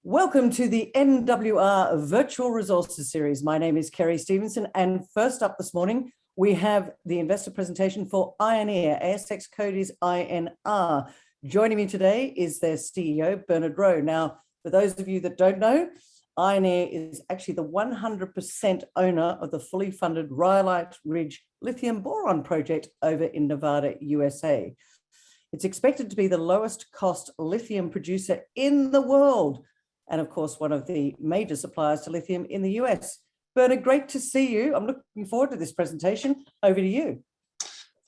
Welcome to the NWR Virtual Resources Series. My name is Kerry Stevenson, and first up this morning, we have the investor presentation for Ioneer. ASX code is INR. Joining me today is their CEO, Bernard Rowe. Now, for those of you that don't know, Ioneer is actually the 100% owner of the fully funded Rhyolite Ridge Lithium-Boron Project over in Nevada, USA. It's expected to be the lowest cost lithium producer in the world, and of course, one of the major suppliers to lithium in the US. Bernard, great to see you. I'm looking forward to this presentation. Over to you.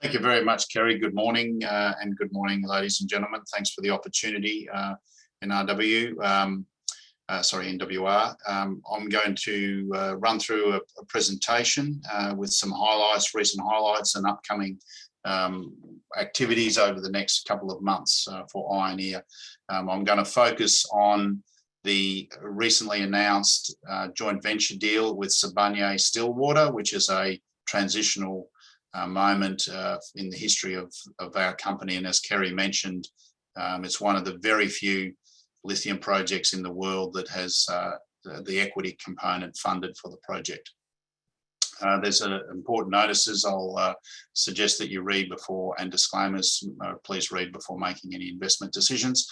Thank you very much, Kerry. Good morning, and good morning, ladies and gentlemen. Thanks for the opportunity NWR. I'm going to run through a presentation with some highlights, recent highlights, and upcoming activities over the next couple of months for Ioneer. I'm going to focus on the recently announced joint venture deal with SIBANYE Stillwater, which is a transitional moment in the history of our company. And as Kerry mentioned, it's one of the very few lithium projects in the world that has the equity component funded for the project. There's important notices I'll suggest that you read before, and disclaimers, please read before making any investment decisions.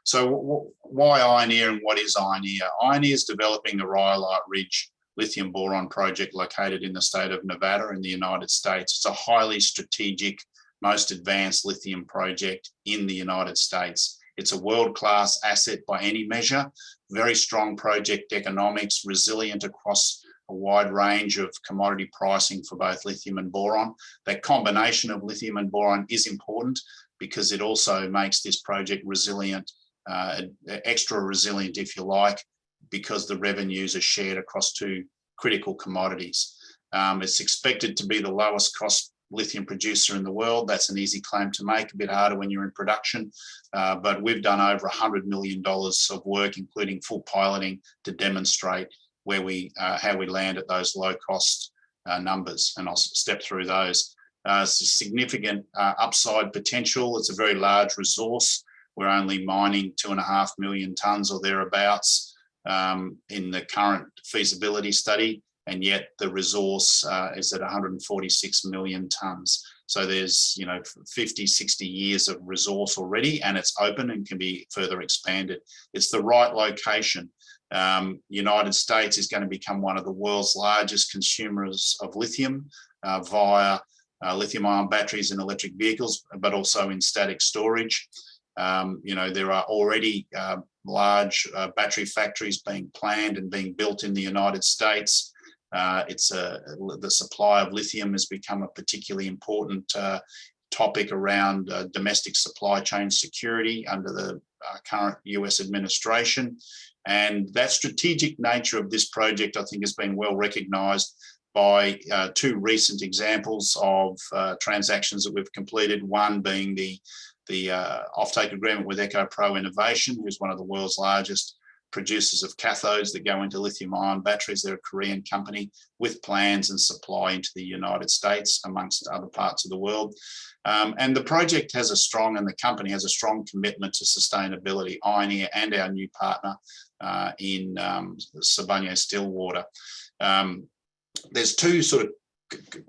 So why Ioneer and what is Ioneer? Ioneer is developing the Rhyolite Ridge Lithium-Boron Project located in the state of Nevada in the United States. It's a highly strategic, most advanced lithium project in the United States. It's a world-class asset by any measure, very strong project economics, resilient across a wide range of commodity pricing for both lithium and boron. That combination of lithium and boron is important because it also makes this project resilient, extra resilient, if you like, because the revenues are shared across two critical commodities. It's expected to be the lowest cost lithium producer in the world. That's an easy claim to make, a bit harder when you're in production, but we've done over $100 million of work, including full piloting, to demonstrate where how we land at those low cost numbers, and I'll step through those. It's a significant upside potential. It's a very large resource. We're only mining 2.5 million tonnes or thereabouts in the current feasibility study, and yet the resource is at 146 million tonnes. So there's 50, 60 years of resource already, and it's open and can be further expanded. It's the right location. United States is going to become one of the world's largest consumers of lithium via lithium-ion batteries in electric vehicles, but also in static storage. There are already large battery factories being planned and being built in the United States. The supply of lithium has become a particularly important topic around domestic supply chain security under the current US administration. And that strategic nature of this project, I think, has been well recognised by two recent examples of transactions that we've completed, one being the offtake agreement with EcoPro Innovation, who's one of the world's largest producers of cathodes that go into lithium-ion batteries. They're a Korean company with plans and supply into the United States, amongst other parts of the world. And the project has and the company has a strong commitment to sustainability, Ioneer and our new partner in SIBANYE Stillwater. There's two sort of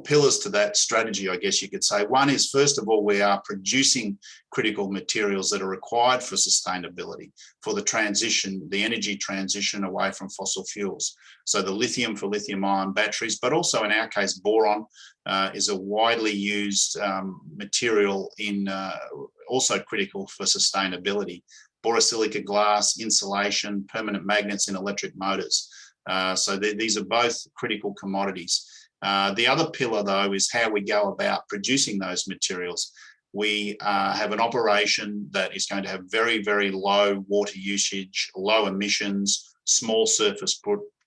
pillars to that strategy, I guess you could say. One is, first of all, we are producing critical materials that are required for sustainability, for the transition, the energy transition away from fossil fuels. So the lithium for lithium-ion batteries, but also in our case, boron is a widely used material in also critical for sustainability. Borosilicate glass, insulation, permanent magnets in electric motors. So these are both critical commodities. The other pillar, though, is how we go about producing those materials. We have an operation that is going to have very, very low water usage, low emissions, small surface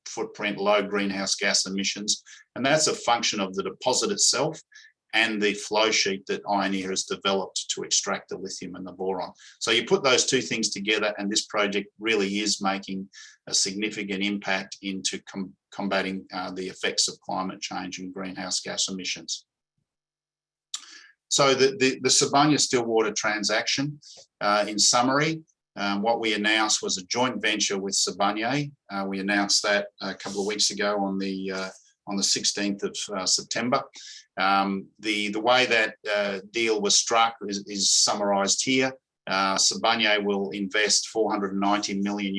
footprint, low greenhouse gas emissions. And that's a function of the deposit itself and the flow sheet that Ioneer has developed to extract the lithium and the boron. So you put those two things together, and this project really is making a significant impact into combating the effects of climate change and greenhouse gas emissions. So the SIBANYE Stillwater transaction, in summary, what we announced was a joint venture with SIBANYE. We announced that a couple of weeks ago on the 16th of September. The way that deal was struck is summarised here. SIBANYE will invest $490 million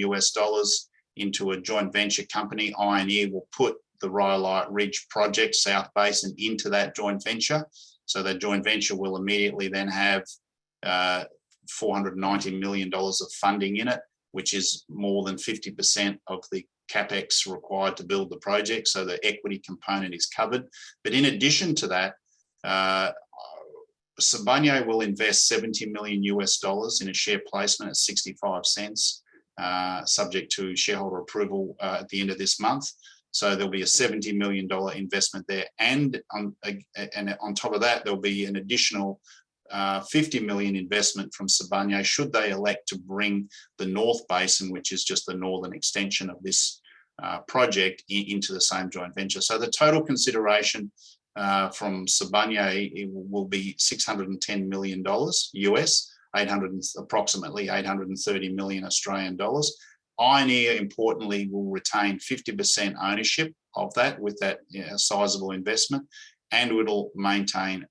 into a joint venture company. Ioneer will put the Rhyolite Ridge project, South Basin, into that joint venture. So that joint venture will immediately then have $490 million of funding in it, which is more than 50% of the capex required to build the project. So the equity component is covered. But in addition to that, SIBANYE will invest $70 million in a share placement at 65 cents, subject to shareholder approval at the end of this month. So there'll be a $70 million investment there. And on top of that, there'll be an additional $50 million investment from SIBANYE should they elect to bring the North Basin, which is just the northern extension of this project, into the same joint venture. So the total consideration from SIBANYE will be $610 million US, approximately 830 million Australian dollars. Ioneer, importantly, will retain 50% ownership of that with that sizable investment, and it'll maintain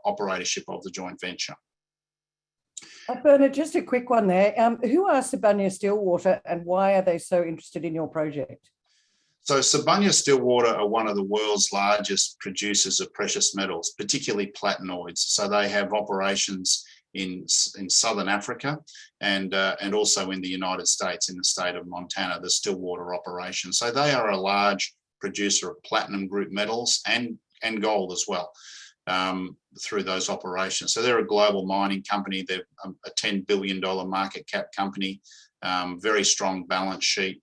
operatorship of the joint venture. Bernard, just a quick one there. Who are Sibanye-Stillwater and why are they so interested in your project? So Sibanye-Stillwater are one of the world's largest producers of precious metals, particularly platinoids. So they have operations in Southern Africa and also in the United States, in the state of Montana, the Stillwater operation. So they are a large producer of platinum group metals and gold as well through those operations. So they're a global mining company. They're a $10 billion market cap company, very strong balance sheet,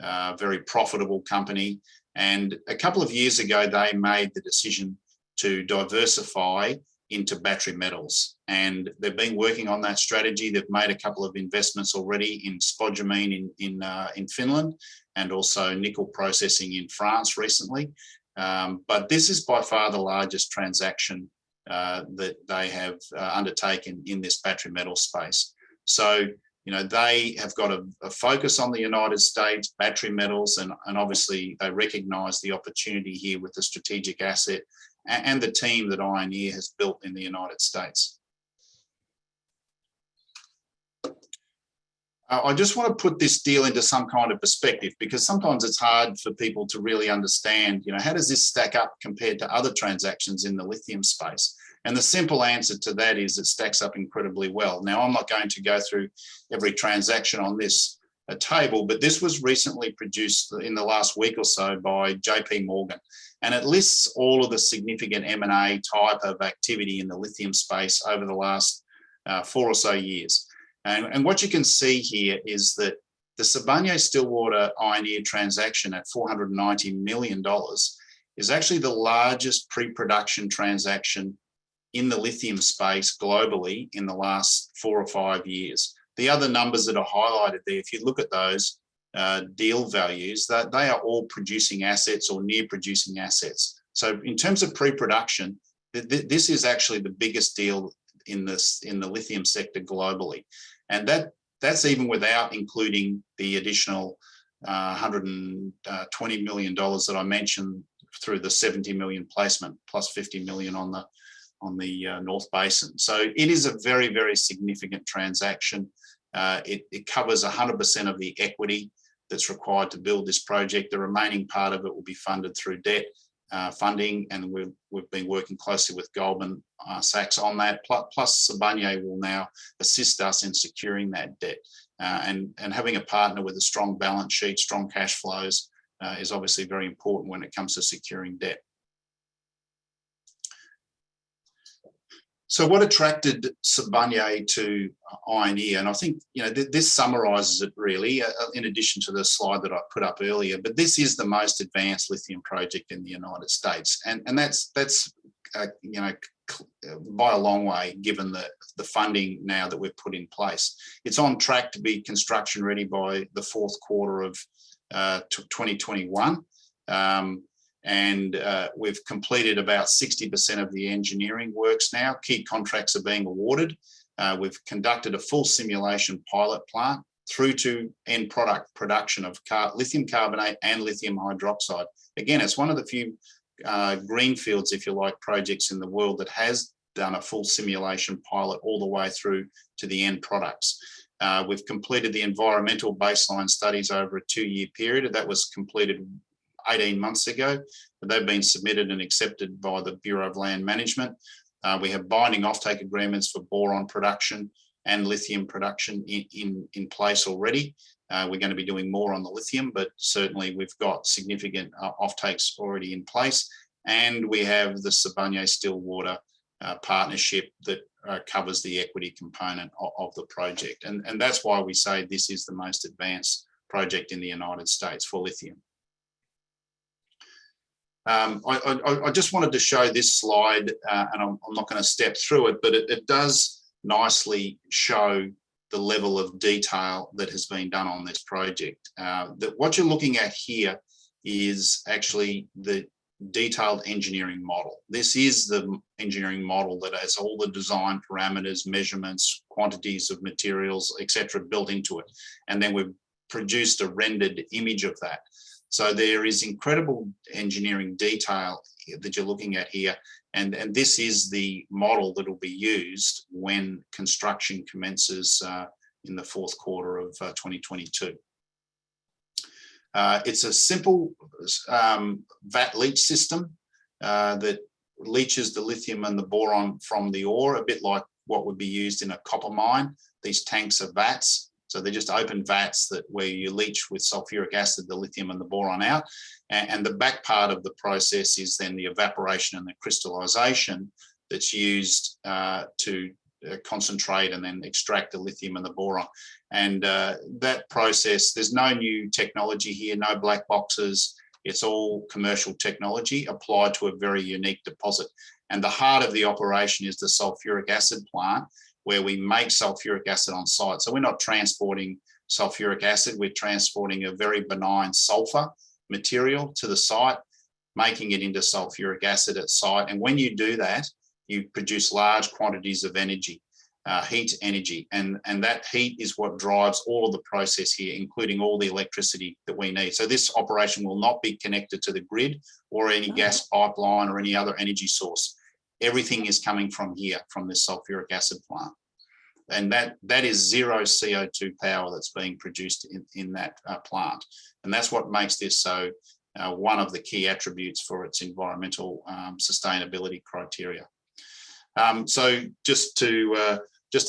very profitable company. And a couple of years ago, they made the decision to diversify into battery metals. And they've been working on that strategy. They've made a couple of investments already in spodumene in Finland, and also nickel processing in France recently. But this is by far the largest transaction that they have undertaken in this battery metal space. So, you know, they have got a focus on the United States, battery metals, and obviously they recognise the opportunity here with the strategic asset and the team that Ioneer has built in the United States. I just want to put this deal into some kind of perspective, because sometimes it's hard for people to really understand, you know, how does this stack up compared to other transactions in the lithium space? And the simple answer to that is it stacks up incredibly well. Now, I'm not going to go through every transaction on this table, but this was recently produced in the last week or so by JP Morgan. And it lists all of the significant M&A type of activity in the lithium space over the last 4 or so years. And what you can see here is that the Sibanye-Stillwater Ioneer transaction at $490 million is actually the largest pre-production transaction in the lithium space globally in the last 4 or 5 years. The other numbers that are highlighted there, if you look at those deal values, that they are all producing assets or near producing assets. So in terms of pre-production, this is actually the biggest deal in the lithium sector globally. And that's even without including the additional $120 million that I mentioned through the 70 million placement plus 50 million on the North Basin. So it is a very, very significant transaction. It covers 100% of the equity that's required to build this project. The remaining part of it will be funded through debt funding, and we've been working closely with Goldman Sachs on that. Plus, Sibanye will now assist us in securing that debt. And having a partner with a strong balance sheet, strong cash flows is obviously very important when it comes to securing debt. So what attracted Sibanye to Ioneer? And I think, you know, this summarises it really, in addition to the slide that I put up earlier, but this is the most advanced lithium project in the United States. And that's you know, by a long way, given the funding now that we've put in place. It's on track to be construction ready by the 4th quarter of 2021. And we've completed about 60% of the engineering works now. Key contracts are being awarded. We've conducted a full simulation pilot plant through to end product production of lithium carbonate and lithium hydroxide. Again, it's one of the few greenfields, if you like, projects in the world that has done a full simulation pilot all the way through to the end products. We've completed the environmental baseline studies over a 2-year period. That was completed 18 months ago. They've been submitted and accepted by the Bureau of Land Management. We have binding offtake agreements for boron production and lithium production in place already. We're going to be doing more on the lithium, but certainly we've got significant offtakes already in place. And we have the SIBANYE Stillwater partnership that covers the equity component of the project. And that's why we say this is the most advanced project in the United States for lithium. I just wanted to show this slide, and I'm not going to step through it, but it does nicely show the level of detail that has been done on this project. That what you're looking at here is actually the detailed engineering model. This is the engineering model that has all the design parameters, measurements, quantities of materials, etc., built into it. And then we've produced a rendered image of that. So there is incredible engineering detail that you're looking at here. And this is the model that will be used when construction commences in the fourth quarter of 2022. It's a simple vat leach system that leaches the lithium and the boron from the ore, a bit like what would be used in a copper mine. These tanks are vats. So they're just open vats where you leach with sulfuric acid the lithium and the boron out. And the back part of the process is then the evaporation and the crystallization that's used to concentrate and then extract the lithium and the boron. And that process, there's no new technology here, no black boxes. It's all commercial technology applied to a very unique deposit. And the heart of the operation is the sulfuric acid plant, where we make sulfuric acid on site. So we're not transporting sulfuric acid, we're transporting a very benign sulfur material to the site, making it into sulfuric acid at site. And when you do that, you produce large quantities of energy, heat energy. And that heat is what drives all of the process here, including all the electricity that we need. So this operation will not be connected to the grid or any gas pipeline or any other energy source. Everything is coming from here, from this sulfuric acid plant. And that is zero CO2 power that's being produced in that plant. And that's what makes this so one of the key attributes for its environmental sustainability criteria. So just to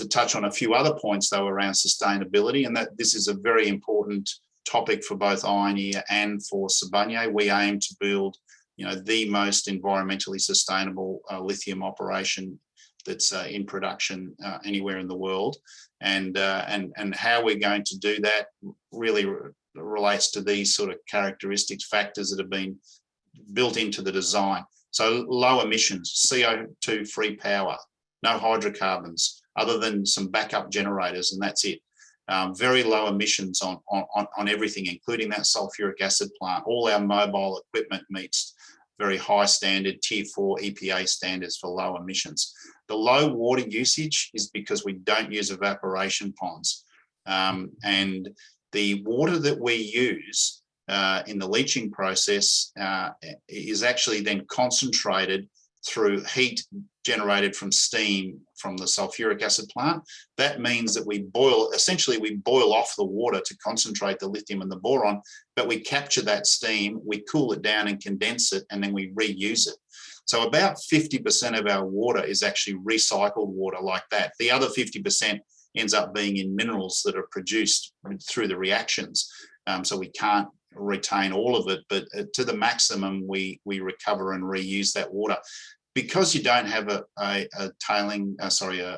touch on a few other points though around sustainability, and that this is a very important topic for both Ioneer and for SIBANYE. We aim to build the most environmentally sustainable lithium operation that's in production anywhere in the world, and how we're going to do that really relates to these sort of characteristics, factors that have been built into the design. So low emissions, CO2 free power, no hydrocarbons other than some backup generators, and that's it. Very low emissions on everything, including that sulfuric acid plant. All our mobile equipment meets very high standard Tier 4 EPA standards for low emissions. The low water usage is because we don't use evaporation ponds. And the water that we use in the leaching process is actually then concentrated through heat generated from steam from the sulfuric acid plant. That means that we boil off the water to concentrate the lithium and the boron, but we capture that steam, we cool it down and condense it, and then we reuse it. So about 50% of our water is actually recycled water like that. The other 50% ends up being in minerals that are produced through the reactions. So we can't retain all of it, but to the maximum, we recover and reuse that water. Because you don't have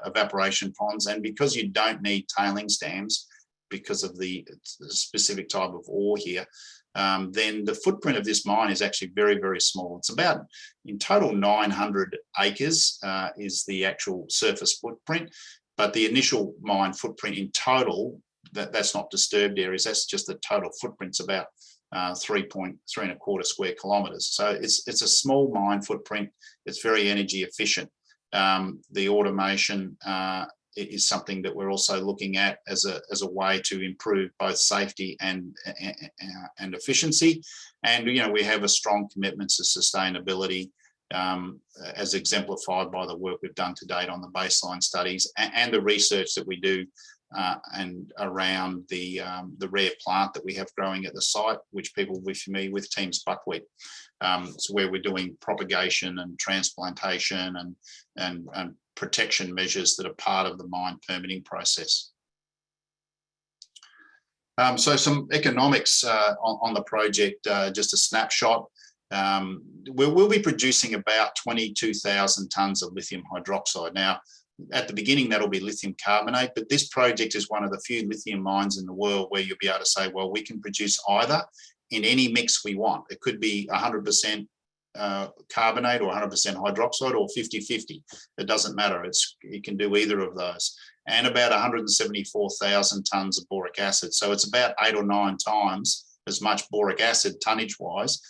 evaporation ponds, and because you don't need tailings dams because of the specific type of ore here, then the footprint of this mine is actually very, very small. It's about, in total, 900 acres is the actual surface footprint, but the initial mine footprint in total, that's not disturbed areas, that's just the total footprint's about 3.3¼ square kilometres. So it's a small mine footprint. It's very energy efficient. The automation is something that we're also looking at as a way to improve both safety and efficiency. And we have a strong commitment to sustainability, as exemplified by the work we've done to date on the baseline studies and the research that we do and around the rare plant that we have growing at the site, which people will be familiar with, Teams buckwheat. So where we're doing propagation and transplantation and protection measures that are part of the mine permitting process. So some economics on the project, just a snapshot. We'll be producing about 22,000 tonnes of lithium hydroxide. Now, at the beginning, that'll be lithium carbonate, but this project is one of the few lithium mines in the world where you'll be able to say, well, we can produce either in any mix we want. It could be 100% carbonate or 100% hydroxide or 50-50. It doesn't matter. You can do either of those. And about 174,000 tonnes of boric acid. So it's about 8 or 9 times as much boric acid tonnage-wise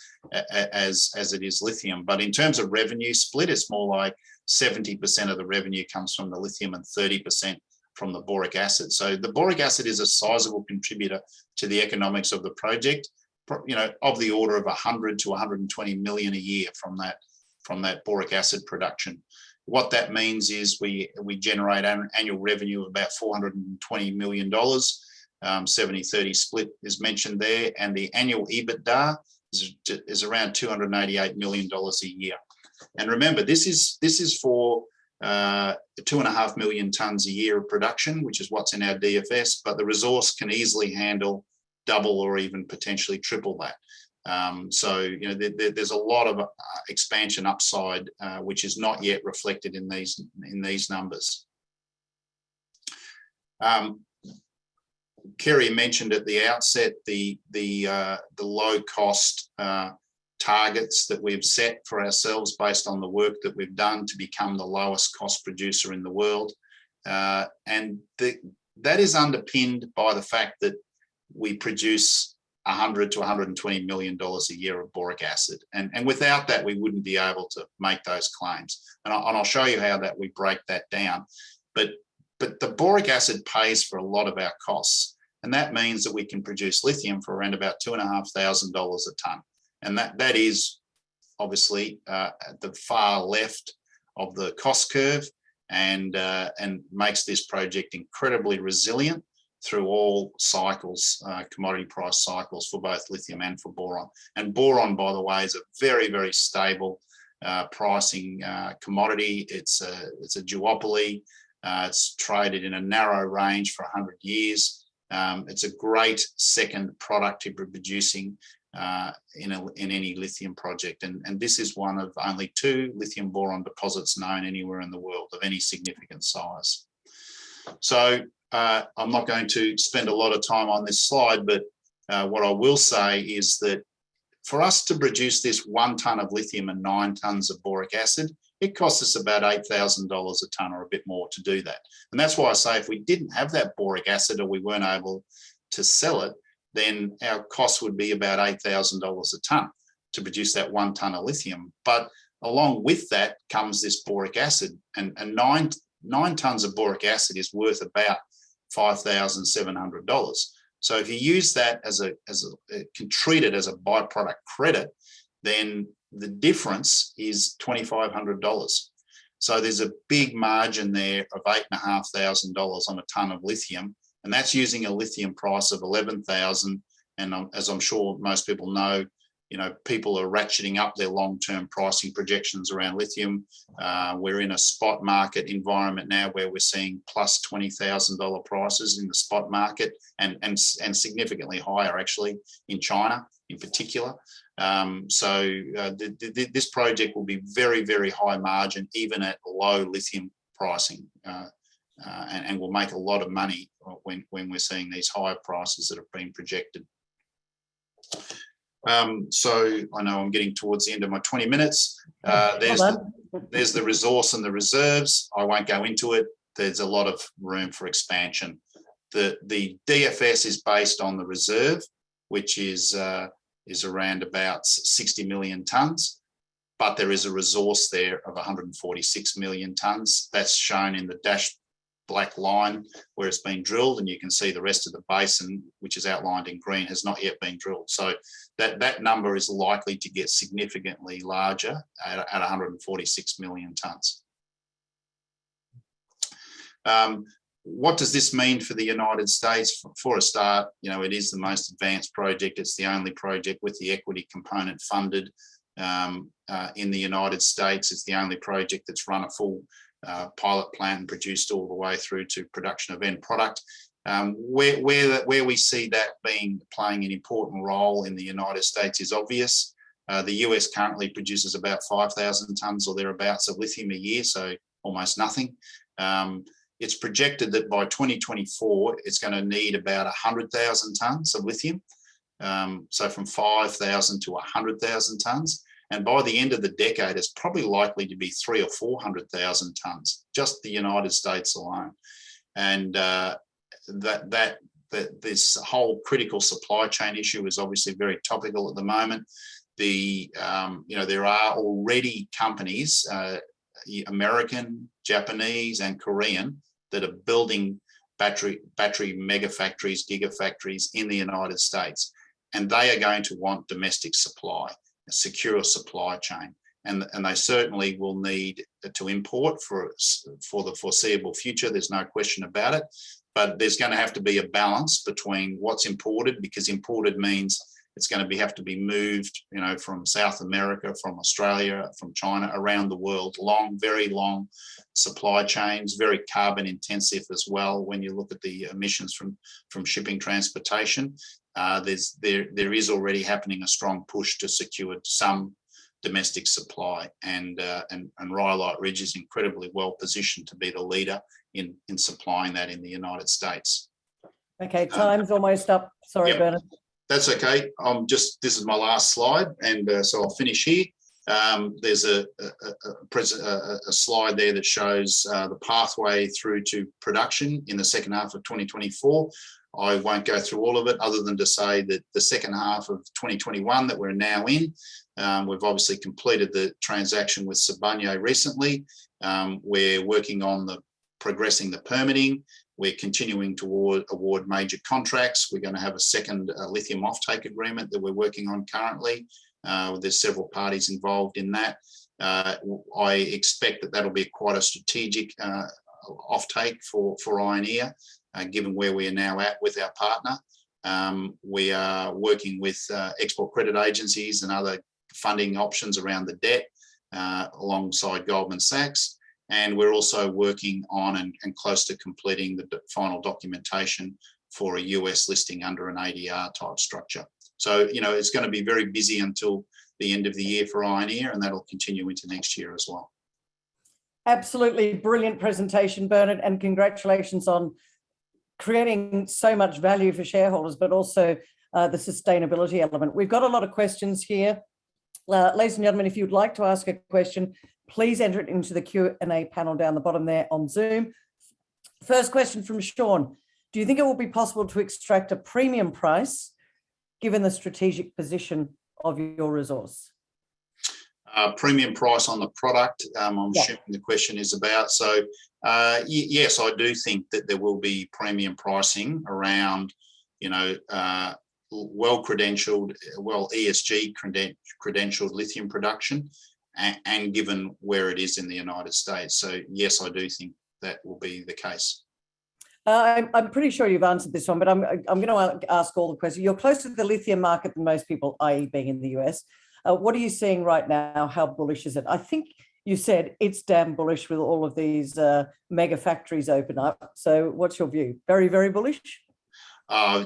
as it is lithium. But in terms of revenue split, it's more like 70% of the revenue comes from the lithium and 30% from the boric acid. So the boric acid is a sizable contributor to the economics of the project, of the order of 100 to 120 million a year from that boric acid production. What that means is we generate an annual revenue of about $420 million. 70-30 split is mentioned there, and the annual EBITDA is around $288 million a year. And remember, this is for 2.5 million tonnes a year of production, which is what's in our DFS, but the resource can easily handle double or even potentially triple that. So there's a lot of expansion upside, which is not yet reflected in these numbers. Kerry mentioned at the outset the low cost targets that we've set for ourselves based on the work that we've done to become the lowest cost producer in the world. And that is underpinned by the fact that we produce 100 to 120 million dollars a year of boric acid. And without that, we wouldn't be able to make those claims. And I'll show you how that we break that down. But the boric acid pays for a lot of our costs. And that means that we can produce lithium for around about $2,500 a tonne. And that is obviously at the far left of the cost curve and makes this project incredibly resilient through all cycles, commodity price cycles for both lithium and for boron. And boron, by the way, is a very, very stable pricing commodity. It's a duopoly. It's traded in a narrow range for 100 years. It's a great second product to be producing in any lithium project. And this is one of only 2 lithium boron deposits known anywhere in the world of any significant size. So I'm not going to spend a lot of time on this slide, but what I will say is that for us to produce this 1 tonne of lithium and 9 tonnes of boric acid, it costs us about $8,000 a tonne or a bit more to do that. And that's why I say if we didn't have that boric acid or we weren't able to sell it, then our cost would be about $8,000 a tonne to produce that 1 tonne of lithium. But along with that comes this boric acid, and 9 tonnes of boric acid is worth about $5,700. So if you use that can treat it as a byproduct credit, then the difference is $2,500. So there's a big margin there of $8,500 on a tonne of lithium, and that's using a lithium price of 11,000. And as I'm sure most people know, people are ratcheting up their long-term pricing projections around lithium. We're in a spot market environment now where we're seeing plus $20,000 prices in the spot market, and significantly higher actually in China in particular. So this project will be very, very high margin even at low lithium pricing, and will make a lot of money when we're seeing these higher prices that have been projected. So I know I'm getting towards the end of my 20 minutes. There's the resource and the reserves. I won't go into it. There's a lot of room for expansion. The DFS is based on the reserve, which is around about 60 million tonnes, but there is a resource there of 146 million tonnes. That's shown in the black line where it's been drilled, and you can see the rest of the basin, which is outlined in green, has not yet been drilled. So that number is likely to get significantly larger at 146 million tonnes. What does this mean for the United States? For a start, it is the most advanced project. It's the only project with the equity component funded in the United States. It's the only project that's run a full pilot plant and produced all the way through to production of end product. Where we see that playing an important role in the United States is obvious. The US currently produces about 5,000 tonnes or thereabouts of lithium a year, so almost nothing. It's projected that by 2024, it's going to need about 100,000 tonnes of lithium. So from 5,000 to 100,000 tonnes. And by the end of the decade, it's probably likely to be 300,000 or 400,000 tonnes, just the United States alone. And this whole critical supply chain issue is obviously very topical at the moment. There are already companies, American, Japanese, and Korean, that are building battery mega factories, gigafactories in the United States, and they are going to want domestic supply, a secure supply chain, and they certainly will need to import for the foreseeable future. There's no question about it, but there's going to have to be a balance between what's imported, because imported means it's going to have to be moved, from South America, from Australia, from China, around the world. Very long supply chains, very carbon intensive as well. When you look at the emissions from shipping transportation, there is already happening a strong push to secure some domestic supply, and Rhyolite Ridge is incredibly well positioned to be the leader in supplying that in the United States. Okay, time's almost up. Sorry, yep. Bernard. That's okay. This is my last slide, and so I'll finish here. There's a slide there that shows the pathway through to production in the second half of 2024. I won't go through all of it, other than to say that the second half of 2021 that we're now in, we've obviously completed the transaction with SIBANYE recently. We're working on progressing the permitting. We're continuing to award major contracts. We're going to have a second lithium offtake agreement that we're working on currently. There's several parties involved in that. I expect that'll be quite a strategic offtake for Ioneer, given where we are now at with our partner. We are working with export credit agencies and other funding options around the debt, alongside Goldman Sachs. And we're also working on and close to completing the final documentation for a US listing under an ADR type structure. So, it's going to be very busy until the end of the year for Ioneer, and that'll continue into next year as well. Absolutely brilliant presentation, Bernard, and congratulations on creating so much value for shareholders, but also the sustainability element. We've got a lot of questions here. Ladies and gentlemen, if you'd like to ask a question, please enter it into the Q&A panel down the bottom there on Zoom. First question from Sean. Do you think it will be possible to extract a premium price given the strategic position of your resource? Premium price on the product, I'm assuming the question is about. So yes, I do think that there will be premium pricing around, well-credentialed, ESG credentialed lithium production, and given where it is in the United States. So yes, I do think that will be the case. I'm pretty sure you've answered this one, but I'm going to ask all the questions. You're closer to the lithium market than most people, i.e. being in the US. What are you seeing right now? How bullish is it? I think you said it's damn bullish with all of these mega factories open up. So what's your view? Very, very bullish?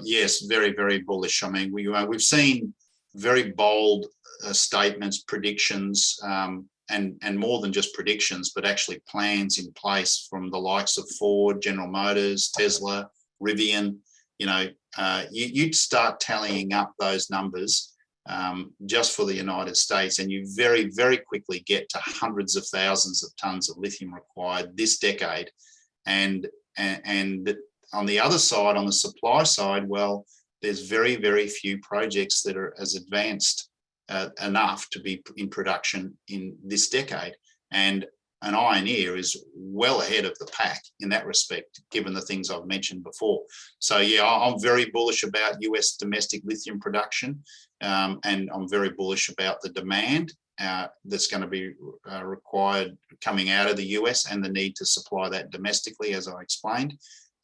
Yes, very, very bullish. I mean, we've seen very bold statements, predictions, and more than just predictions, but actually plans in place from the likes of Ford, General Motors, Tesla, Rivian. You'd start tallying up those numbers just for the United States, and you very, very quickly get to hundreds of thousands of tons of lithium required this decade. And on the other side, on the supply side, well, there's very, very few projects that are as advanced enough to be in production in this decade. And and Ioneer is well ahead of the pack in that respect, given the things I've mentioned before. So yeah, I'm very bullish about US domestic lithium production, and I'm very bullish about the demand that's going to be required coming out of the US and the need to supply that domestically, as I explained.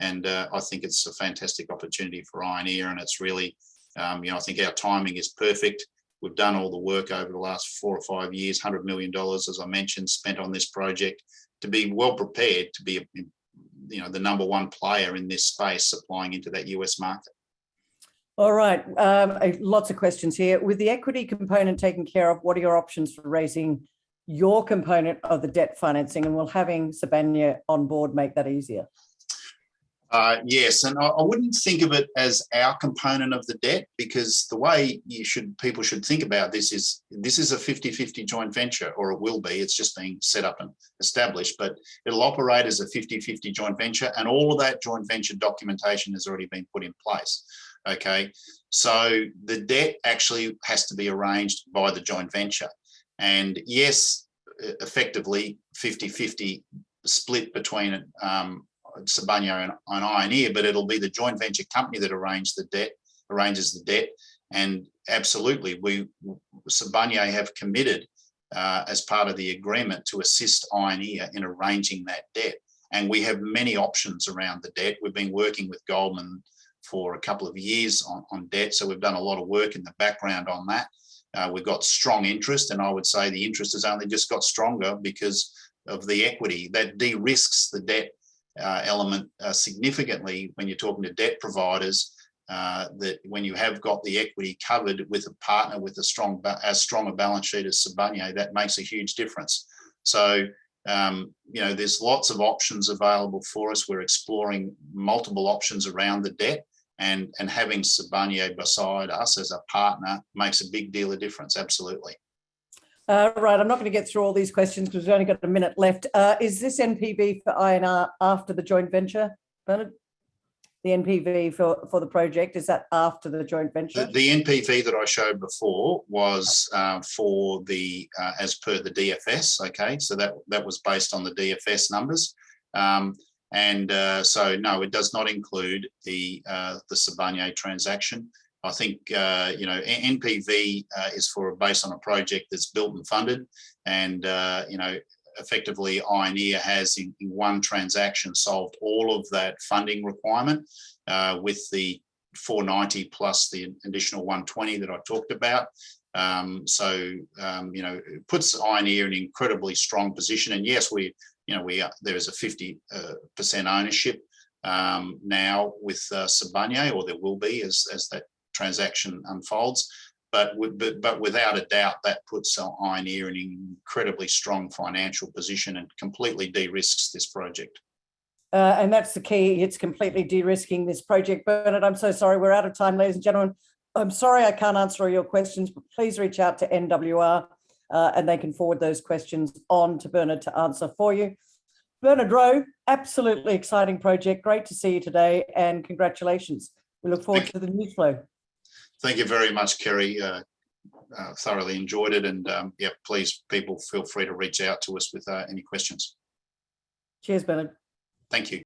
And I think it's a fantastic opportunity for Ioneer, and it's really, I think our timing is perfect. We've done all the work over the last 4 or 5 years, $100 million, as I mentioned, spent on this project to be well prepared to be, the #1 player in this space supplying into that US market. All right, lots of questions here. With the equity component taken care of, what are your options for raising your component of the debt financing, and will having SIBANYE on board make that easier? Yes, and I wouldn't think of it as our component of the debt, because the way people should think about this is a 50-50 joint venture, or it will be. It's just being set up and established, but it'll operate as a 50-50 joint venture, and all of that joint venture documentation has already been put in place. Okay, so the debt actually has to be arranged by the joint venture, and yes, effectively 50-50 split between SIBANYE and Ioneer, but it'll be the joint venture company that arranges the debt. And absolutely, SIBANYE have committed as part of the agreement to assist Ioneer in arranging that debt. And we have many options around the debt. We've been working with Goldman for a couple of years on debt, so we've done a lot of work in the background on that. We've got strong interest, and I would say the interest has only just got stronger because of the equity that de-risks the debt element significantly when you're talking to debt providers, that when you have got the equity covered with a partner with as strong a balance sheet as SIBANYE, that makes a huge difference. So there's lots of options available for us. We're exploring multiple options around the debt, and having SIBANYE beside us as a partner makes a big deal of difference. Absolutely. Right, I'm not going to get through all these questions because we've only got a minute left. Is this NPV for Ioneer after the joint venture, Bernard? The NPV for the project, is that after the joint venture? The NPV that I showed before was for the as per the DFS. Okay, so that was based on the DFS numbers, so no, it does not include the SIBANYE transaction. I think NPV is based on a project that's built and funded, and effectively Ioneer has in one transaction solved all of that funding requirement with the 490 plus the additional 120 that I talked about. It puts Ioneer in an incredibly strong position. And yes, there is a 50% ownership now with SIBANYE, or there will be as that transaction unfolds, but without a doubt that puts Ioneer in an incredibly strong financial position and completely de-risks this project. And that's the key. It's completely de-risking this project. Bernard, I'm so sorry. We're out of time, ladies and gentlemen. I'm sorry I can't answer all your questions, but please reach out to NWR and they can forward those questions on to Bernard to answer for you. Bernard Rowe, absolutely exciting project. Great to see you today, and congratulations. We look forward to the news flow. Thank you very much, Kerry. Thoroughly enjoyed it, and please, people, feel free to reach out to us with any questions. Cheers, Bernard. Thank you.